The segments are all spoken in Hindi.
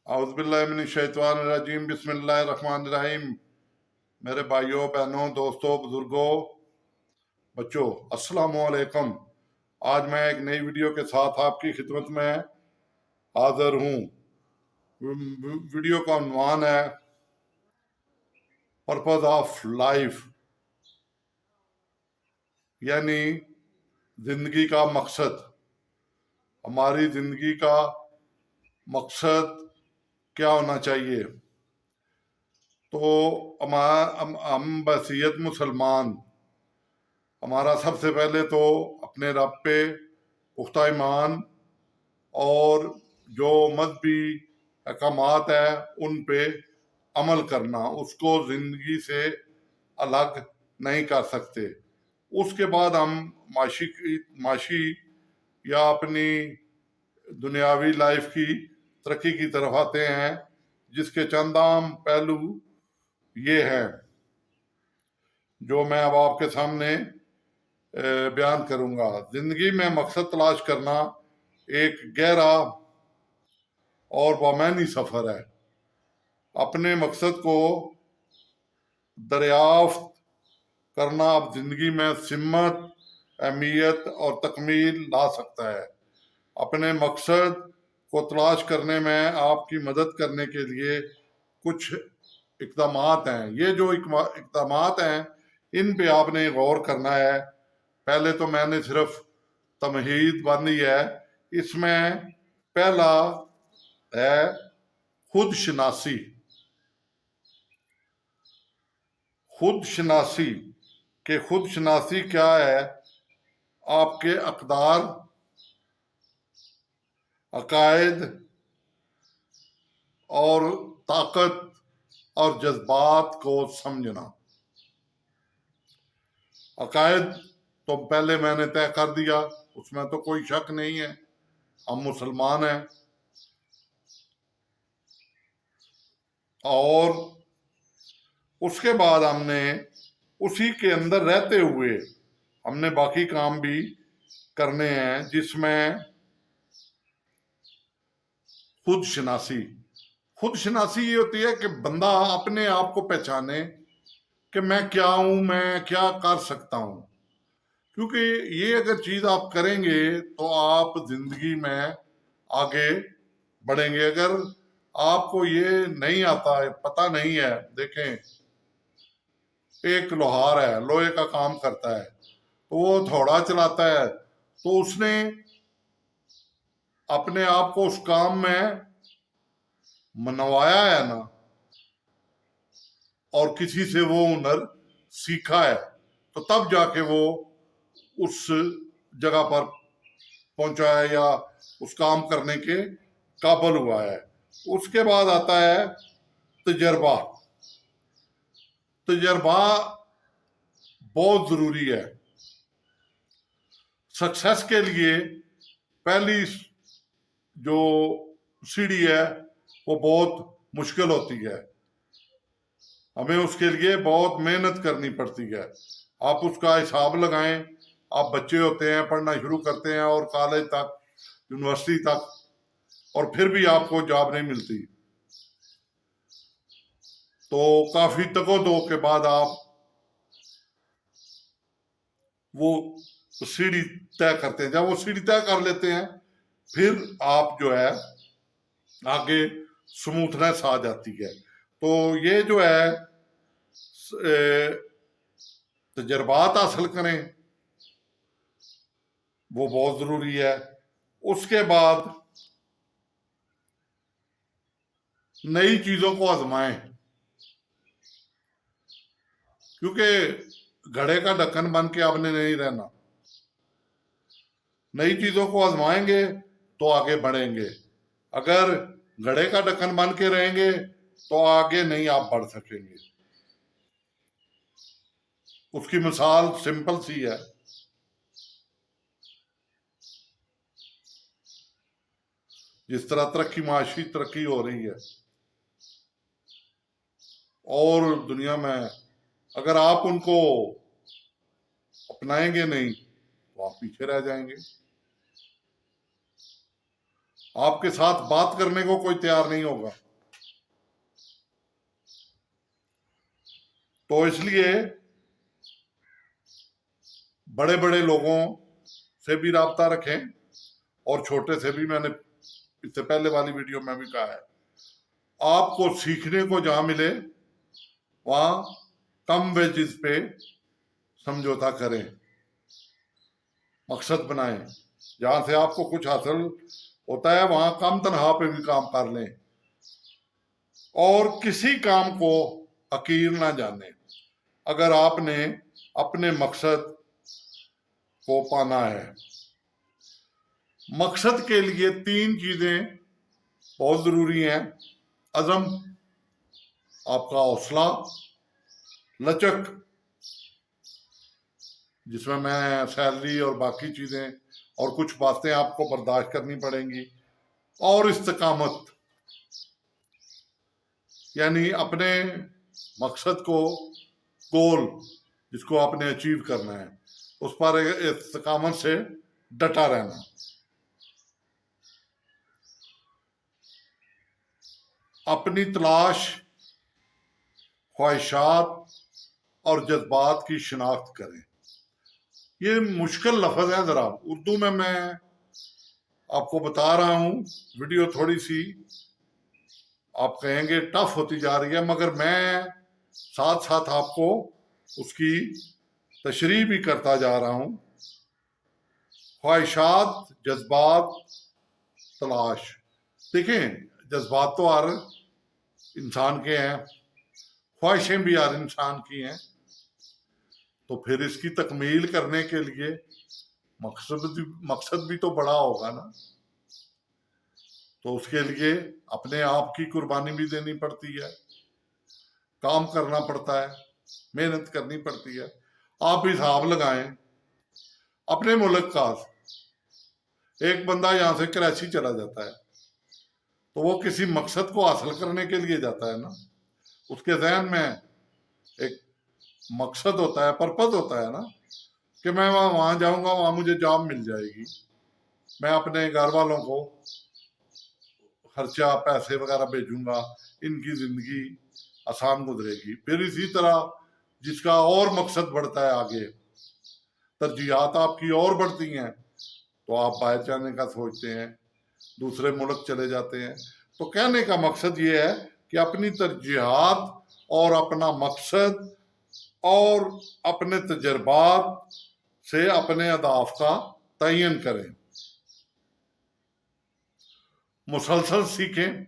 औज़ुबिल्लाहिमिनश्शैतानिर्रजीम बिस्मिल्लाहिर्रहमानिर्रहीम। मेरे भाइयों, बहनों, दोस्तों, बुजुर्गों, बच्चों, अस्सलामु अलैकुम। आज मैं एक नई वीडियो के साथ आपकी खिदमत में हाजिर हूँ। वीडियो का उन्वान है पर्पज ऑफ लाइफ, यानी जिंदगी का मकसद। हमारी जिंदगी का मकसद क्या होना चाहिए? तो हम बसीयत मुसलमान, हमारा सबसे पहले तो अपने रब पे पुख्ता ईमान और जो मजहबी अहकामात है उन पे अमल करना, उसको जिंदगी से अलग नहीं कर सकते। उसके बाद हम माशी या अपनी दुनियावी लाइफ की तरक्की की तरफ आते हैं, जिसके चंद आम पहलू ये हैं जो मैं अब आपके सामने बयान करूंगा। जिंदगी में मकसद तलाश करना एक गहरा और बामैनी सफर है। अपने मकसद को दरियाफ्त करना अब जिंदगी में सिमत, अहमियत और तकमील ला सकता है। अपने मकसद को तलाश करने में आपकी मदद करने के लिए कुछ इक़दामात हैं। ये जो इक़दामात हैं, इन पे आपने गौर करना है। पहले तो मैंने सिर्फ तमहीद बांधी है। इसमें पहला है खुद शनासी। खुद शनासी खुद शनासी क्या है? आपके अक़दार, अकायद और ताकत और जज्बात को समझना। अकायद तो पहले मैंने तय कर दिया, उसमें तो कोई शक नहीं है, हम मुसलमान हैं। और उसके बाद हमने उसी के अंदर रहते हुए हमने बाकी काम भी करने हैं, जिसमें खुद शनासी ये होती है कि बंदा अपने आप को पहचाने कि मैं क्या हूं, मैं क्या कर सकता हूं। क्योंकि ये अगर चीज आप करेंगे तो आप जिंदगी में आगे बढ़ेंगे। अगर आपको ये नहीं आता है, पता नहीं है, देखें एक लोहार है, लोहे का काम करता है, तो वो हथौड़ा चलाता है, तो उसने अपने आप को उस काम में मनवाया है ना, और किसी से वो हुनर सीखा है, तो तब जाके वो उस जगह पर पहुंचा है या उस काम करने के काबिल हुआ है। उसके बाद आता है तजर्बा। तजर्बा बहुत जरूरी है सक्सेस के लिए। पहली जो सीढ़ी है वो बहुत मुश्किल होती है, हमें उसके लिए बहुत मेहनत करनी पड़ती है। आप उसका हिसाब लगाएं, आप बच्चे होते हैं, पढ़ना शुरू करते हैं और कॉलेज तक, यूनिवर्सिटी तक, और फिर भी आपको जॉब नहीं मिलती, तो काफी तको-दो के बाद आप वो सीढ़ी तय करते हैं। जब वो सीढ़ी तय कर लेते हैं, फिर आप जो है आगे स्मूथनेस आ जाती है। तो ये जो है तजर्बात हासिल करें, वो बहुत जरूरी है। उसके बाद नई चीजों को आजमाएं, क्योंकि घड़े का ढक्कन बन के आपने नहीं रहना। नई चीजों को आजमाएंगे तो आगे बढ़ेंगे। अगर घड़े का ढक्कन बन के रहेंगे तो आगे नहीं आप बढ़ सकेंगे। उसकी मिसाल सिंपल सी है। जिस तरह माशी तरक्की हो रही है और दुनिया में, अगर आप उनको अपनाएंगे नहीं तो आप पीछे रह जाएंगे। आपके साथ बात करने को कोई तैयार नहीं होगा। तो इसलिए बड़े बड़े लोगों से भी राब्ता रखें और छोटे से भी। मैंने इससे पहले वाली वीडियो में भी कहा है, आपको सीखने को जहां मिले वहां कम वेजेस पे समझौता करें, मकसद बनाएं। जहां से आपको कुछ हासिल होता है वहां कम तनख्वाह पे भी काम कर लें और किसी काम को हकीर ना जाने। अगर आपने अपने मकसद को पाना है, मकसद के लिए 3 चीजें बहुत जरूरी हैं। अज़म, आपका हौसला, लचक जिसमें मैं सैलरी और बाकी चीजें और कुछ बातें आपको बर्दाश्त करनी पड़ेंगी, और इस्तिकामत यानी अपने मकसद को, गोल जिसको आपने अचीव करना है, उस पर इस्तिकामत से डटा रहना। अपनी तलाश, ख्वाहिशात और जज्बात की शिनाख्त करें। ये मुश्किल लफ्ज है, जरा उर्दू में मैं आपको बता रहा हूं। वीडियो थोड़ी सी आप कहेंगे टफ होती जा रही है, मगर मैं साथ साथ आपको उसकी तशरीह भी करता जा रहा हूं। ख्वाहिशात, जज्बात, तलाश। देखें, जज्बात तो हर इंसान के हैं, ख्वाहिशें भी हर इंसान की हैं, तो फिर इसकी तकमील करने के लिए मकसद भी तो बड़ा होगा ना। तो उसके लिए अपने आप की कुर्बानी भी देनी पड़ती है, काम करना पड़ता है, मेहनत करनी पड़ती है। आप हिसाब लगाएं अपने मुल्क का। एक बंदा यहां से कराची चला जाता है तो वो किसी मकसद को हासिल करने के लिए जाता है ना। उसके जहन में एक मकसद होता है, पर्पज होता है ना, कि मैं वहां जाऊंगा, वहां मुझे जॉब मिल जाएगी, मैं अपने घर वालों को खर्चा पैसे वगैरह भेजूंगा, इनकी जिंदगी आसान गुजरेगी। फिर इसी तरह जिसका और मकसद बढ़ता है आगे, तरजीहात आपकी और बढ़ती हैं, तो आप बाहर जाने का सोचते हैं, दूसरे मुल्क चले जाते हैं। तो कहने का मकसद ये है कि अपनी तरजीहात और अपना मकसद और अपने तजर्बात से अपने अहदाफ का तयन करें। मुसलसल सीखें,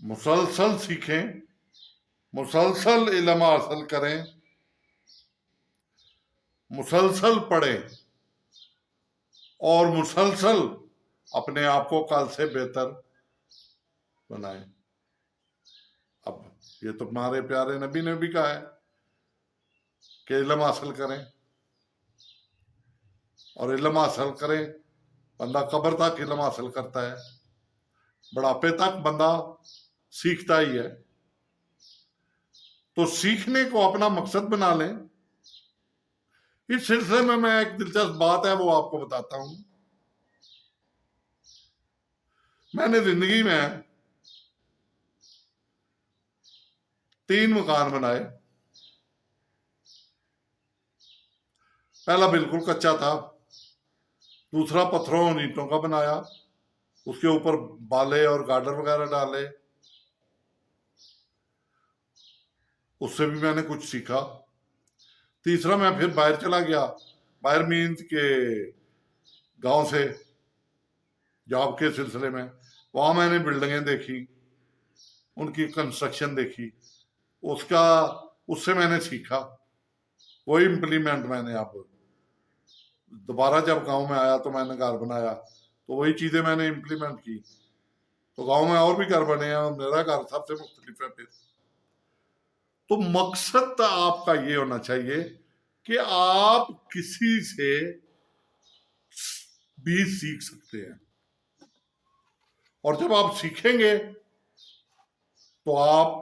मुसलसल सीखें, मुसलसल इल्म हासिल करें, मुसलसल पढ़ें और मुसलसल अपने आप को कल से बेहतर बनाएं। अब ये तो हमारे प्यारे नबी ने भी कहा है कि इल्म हासिल करें, और इल्म हासिल करें, बंदा कब्र तक इल्म हासिल करता है, बुढ़ापे तक बंदा सीखता ही है। तो सीखने को अपना मकसद बना लें। इस सिलसिले में मैं एक दिलचस्प बात है वो आपको बताता हूं। मैंने जिंदगी में 3 मकान बनाए। पहला बिल्कुल कच्चा था, दूसरा पत्थरों और ईंटों का बनाया, उसके ऊपर बाले और गार्डर वगैरह डाले, उससे भी मैंने कुछ सीखा। तीसरा मैं फिर बाहर चला गया, बाहर मीन्स के गांव से जॉब के सिलसिले में। वहां मैंने बिल्डिंगें देखी, उनकी कंस्ट्रक्शन देखी, उसका उससे मैंने सीखा, वही इम्प्लीमेंट मैंने अब दोबारा जब गांव में आया तो मैंने घर बनाया, तो वही चीजें मैंने इम्प्लीमेंट की। तो गांव में और भी घर बने हैं, मेरा घर सबसे मुख्तलिफ है। फिर तो मकसद आपका ये होना चाहिए कि आप किसी से भी सीख सकते हैं, और जब आप सीखेंगे तो आप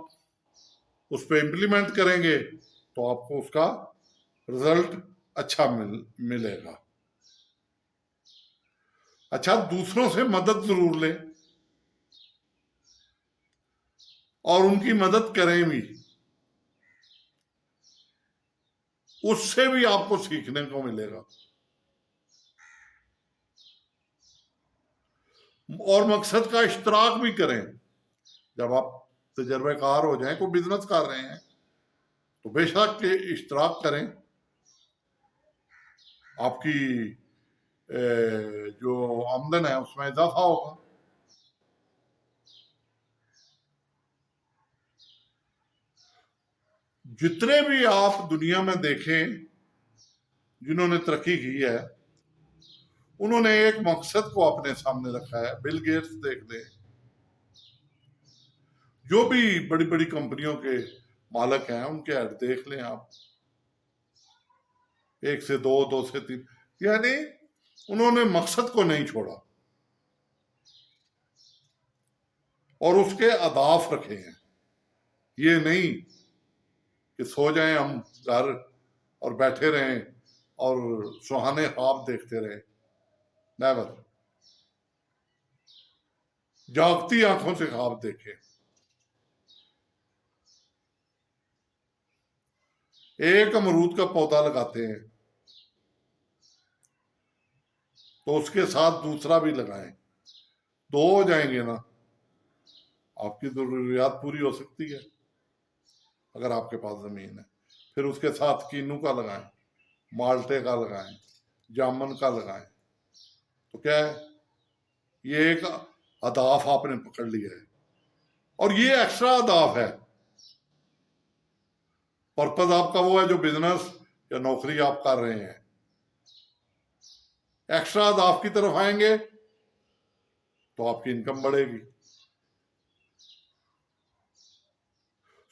उस पर इम्प्लीमेंट करेंगे तो आपको उसका रिजल्ट अच्छा मिलेगा। अच्छा, दूसरों से मदद जरूर लें और उनकी मदद करें भी, उससे भी आपको सीखने को मिलेगा। और मकसद का इश्तराक भी करें। जब आप तजर्बेकार हो जाएं, कोई बिजनेस कर रहे हैं, तो बेशक के इश्तराक करें। आपकी जो आमदन है उसमें इजाफा होगा। जितने भी आप दुनिया में देखें जिन्होंने तरक्की की है, उन्होंने एक मकसद को अपने सामने रखा है। बिल गेट्स देख लें, जो भी बड़ी बड़ी कंपनियों के मालिक हैं, उनके ऐड देख लें आप, 1 से 2, 2 से 3, यानी उन्होंने मकसद को नहीं छोड़ा और उसके अहदाफ रखे हैं। ये नहीं कि सो जाएं हम घर और बैठे रहें और सुहाने ख्वाब देखते रहें। नेवर। जागती आंखों से ख्वाब देखें। एक अमरूद का पौधा लगाते हैं तो उसके साथ दूसरा भी लगाएं, 2 हो जाएंगे ना, आपकी जरूरियात पूरी हो सकती है अगर आपके पास जमीन है। फिर उसके साथ कीनू का लगाएं, माल्टे का लगाएं, जामुन का लगाएं, तो क्या है, ये एक अहदाफ आपने पकड़ लिया है। और ये एक्स्ट्रा अहदाफ है। पर्पज आपका वो है जो बिजनेस या नौकरी आप कर रहे हैं। एक्स्ट्रा अहदाफ की तरफ आएंगे तो आपकी इनकम बढ़ेगी।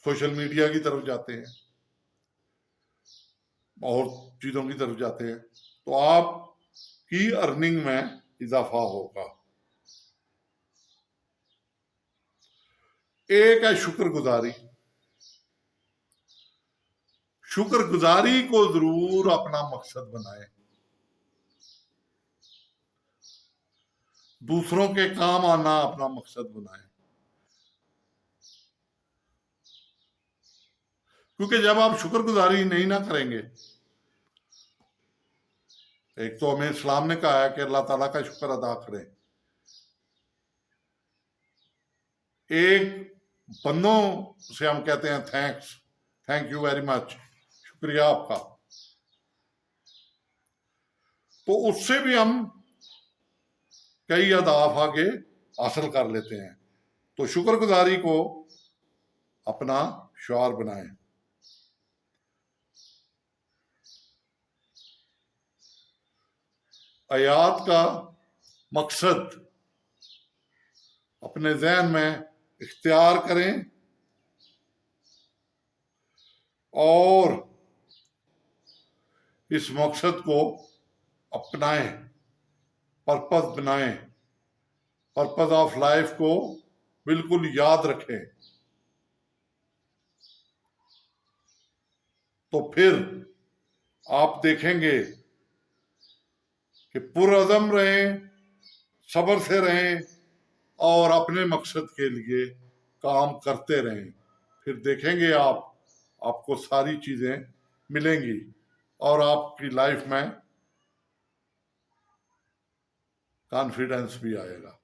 सोशल मीडिया की तरफ जाते हैं और चीजों की तरफ जाते हैं तो आपकी अर्निंग में इजाफा होगा। एक है शुक्रगुजारी। शुक्रगुजारी को जरूर अपना मकसद बनाएं। दूसरों के काम आना अपना मकसद बनाएं, क्योंकि जब आप शुक्रगुजारी नहीं ना करेंगे, एक तो हमें इस्लाम ने कहा है कि अल्लाह ताला का शुक्र अदा करें। एक बंदों से हम कहते हैं thanks, thank you very much, शुक्रिया आपका, तो उससे भी हम कई अहदाफ आगे हासिल कर लेते हैं। तो शुक्रगुजारी को अपना शुआर बनाएं। आयात का मकसद अपने जहन में इख्तियार करें और इस मकसद को अपनाएं, पर्पस बनाएं, पर्पस ऑफ लाइफ को बिल्कुल याद रखें। तो फिर आप देखेंगे कि पुरअज़म रहें, सब्र से रहें और अपने मकसद के लिए काम करते रहें। फिर देखेंगे आपको सारी चीजें मिलेंगी और आपकी लाइफ में कॉन्फिडेंस भी आएगा।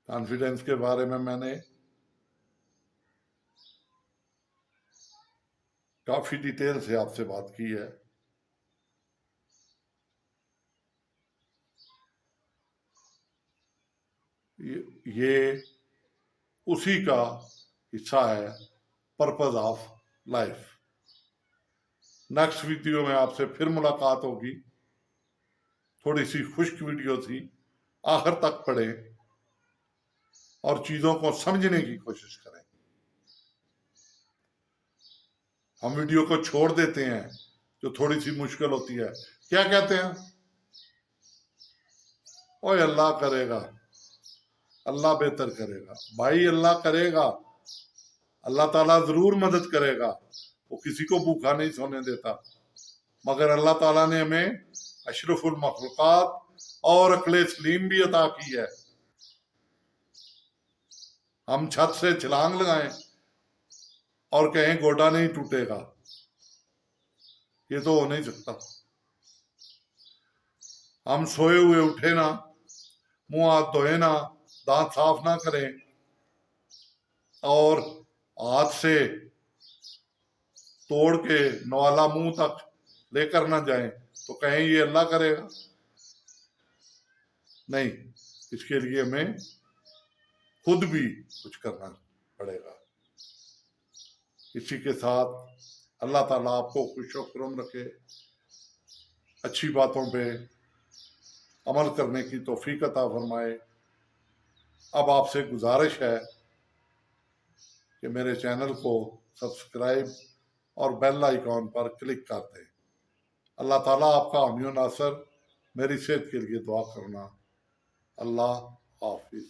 कॉन्फिडेंस के बारे में मैंने काफी डिटेल से आपसे बात की है। ये उसी का हिस्सा है, purpose of life. Next video में आपसे फिर मुलाकात होगी। थोड़ी सी खुश्क वीडियो थी, आखिर तक पढ़ें और चीजों को समझने की कोशिश करें। हम वीडियो को छोड़ देते हैं जो थोड़ी सी मुश्किल होती है, क्या कहते हैं, ओए अल्लाह करेगा, अल्लाह बेहतर करेगा। भाई अल्लाह करेगा, अल्लाह ताला जरूर मदद करेगा, वो किसी को भूखा नहीं सोने देता। मगर अल्लाह ताला ने हमें अशरफुल मखलूकात और अक्ल सलीम भी अता की है। हम छत से छलांग लगाएं और कहें गोडा नहीं टूटेगा, ये तो हो नहीं सकता। हम सोए हुए उठे ना, मुंह हाथ धोए ना, दांत साफ ना करें और हाथ से तोड़ के नवाला मुंह तक लेकर ना जाएं तो कहें ये अल्लाह करेगा? नहीं, इसके लिए हमें खुद भी कुछ करना पड़ेगा। इसी के साथ अल्लाह ताला आपको खुश खुर्रम रखे, अच्छी बातों पे अमल करने की तौफीक अता फरमाए। अब आपसे गुजारिश है कि मेरे चैनल को सब्सक्राइब और बेल आइकॉन पर क्लिक कर दें। अल्लाह ताला आपका हामी नासर, मेरी सेहत के लिए दुआ करना। अल्लाह हाफिज।